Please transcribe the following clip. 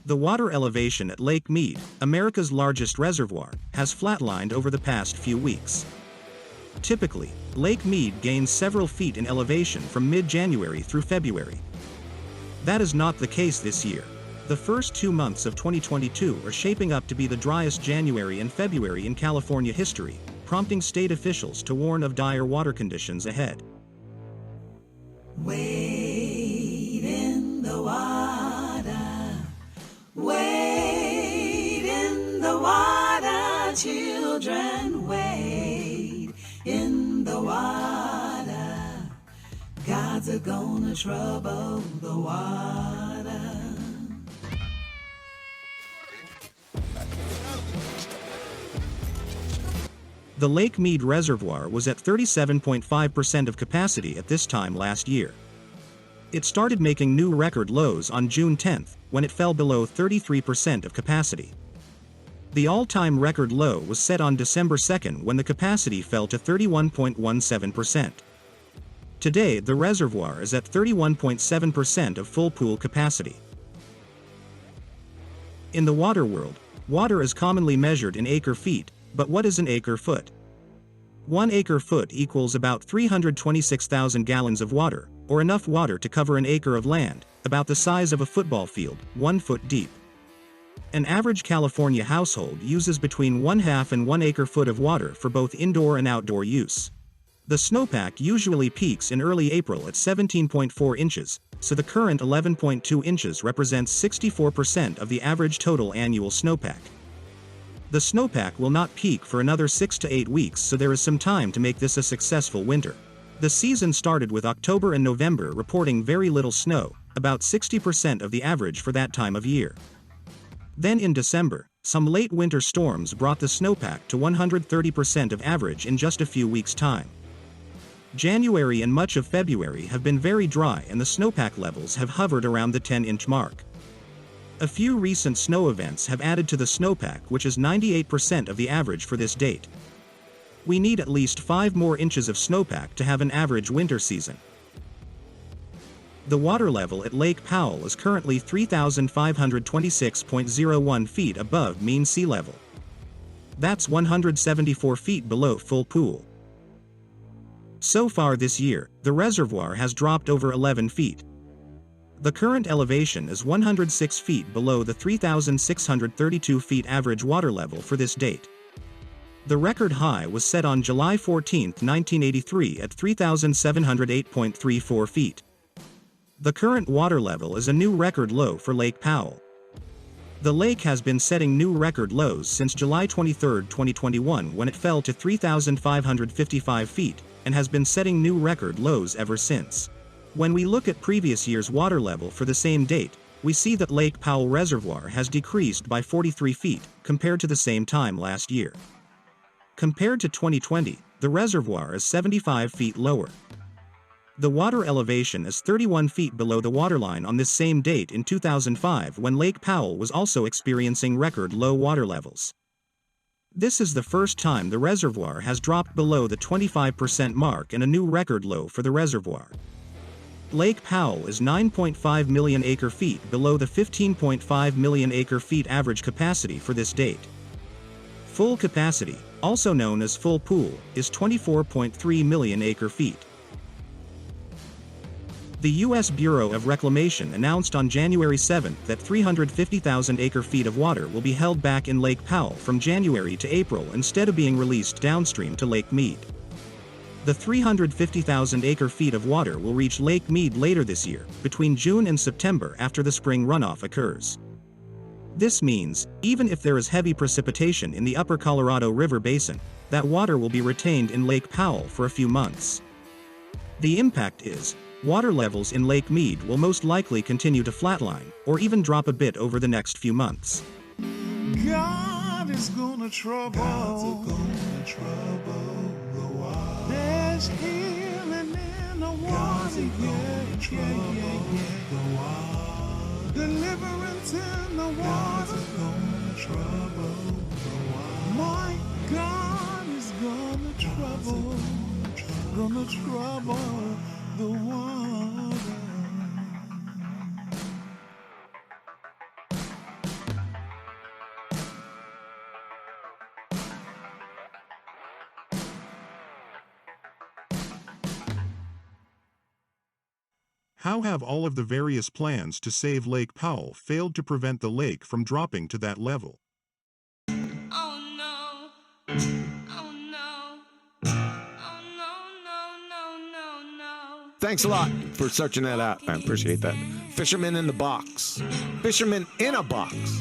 The water elevation at Lake Mead, America's largest reservoir, has flatlined over the past few weeks. Typically, Lake Mead gains several feet in elevation from mid-January through February. That is not the case this year. The first 2 months of 2022 are shaping up to be the driest January and February in California history, prompting state officials to warn of dire water conditions ahead. Wade in the water, wade in the water, children, wade in the water. Gods are gonna trouble the water. The Lake Mead Reservoir was at 37.5% of capacity at this time last year. It started making new record lows on June 10, when it fell below 33% of capacity. The all-time record low was set on December 2 when the capacity fell to 31.17%. Today, the reservoir is at 31.7% of full pool capacity. In the water world, water is commonly measured in acre-feet, but what is an acre-foot? 1 acre-foot equals about 326,000 gallons of water, or enough water to cover an acre of land, about the size of a football field, 1 foot deep. An average California household uses between 1/2 and 1 acre-foot of water for both indoor and outdoor use. The snowpack usually peaks in early April at 17.4 inches, so the current 11.2 inches represents 64% of the average total annual snowpack. The snowpack will not peak for another 6 to 8 weeks, so there is some time to make this a successful winter. The season started with October and November reporting very little snow, about 60% of the average for that time of year. Then in December, some late winter storms brought the snowpack to 130% of average in just a few weeks' time. January and much of February have been very dry and the snowpack levels have hovered around the 10-inch mark. A few recent snow events have added to the snowpack, which is 98% of the average for this date. We need at least 5 more inches of snowpack to have an average winter season. The water level at Lake Powell is currently 3,526.01 feet above mean sea level. That's 174 feet below full pool. So far this year, the reservoir has dropped over 11 feet. The current elevation is 106 feet below the 3,632 feet average water level for this date. The record high was set on July 14, 1983 at 3,708.34 feet. The current water level is a new record low for Lake Powell. The lake has been setting new record lows since July 23, 2021 when it fell to 3,555 feet, and has been setting new record lows ever since. When we look at previous year's water level for the same date, we see that Lake Powell Reservoir has decreased by 43 feet compared to the same time last year. Compared to 2020, the reservoir is 75 feet lower. The water elevation is 31 feet below the waterline on this same date in 2005 when Lake Powell was also experiencing record low water levels. This is the first time the reservoir has dropped below the 25% mark and a new record low for the reservoir. Lake Powell is 9.5 million acre-feet below the 15.5 million acre-feet average capacity for this date. Full capacity, also known as full pool, is 24.3 million acre-feet. The U.S. Bureau of Reclamation announced on January 7 that 350,000 acre-feet of water will be held back in Lake Powell from January to April instead of being released downstream to Lake Mead. The 350,000 acre-feet of water will reach Lake Mead later this year, between June and September after the spring runoff occurs. This means, even if there is heavy precipitation in the upper Colorado River Basin, that water will be retained in Lake Powell for a few months. The impact is, water levels in Lake Mead will most likely continue to flatline, or even drop a bit over the next few months. God is gonna trouble the water. There's healing in the water, the water. Deliverance in the water. Gonna trouble the water. My God is gonna trouble the water. How have all of the various plans to save Lake Powell failed to prevent the lake from dropping to that level? Oh no. Oh no. Oh no, no, no, no, no. Thanks a lot for searching that out. I appreciate that. Fisherman in the Box. Fisherman in a Box.